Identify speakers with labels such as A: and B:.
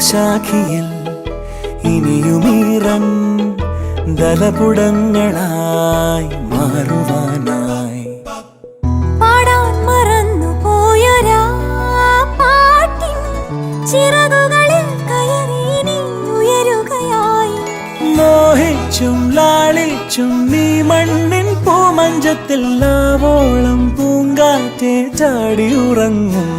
A: ശാഖിയിൽ ഇനിയുമീറൻ ദലപുടങ്ങളായി മാറുവാനായി
B: പാടാൻ മറന്നു പോയൊരാ പാട്ടിൻ ചിറകുകളിൽ കയറി നീ ഉയരുകയായി.
A: മോഹിച്ചും ലാളിച്ചും നീ മണ്ണിൻ പൂമഞ്ചത്തിൽ ആവോളം പൂങ്കാറ്റെ ചാടി ഉറങ്ങും.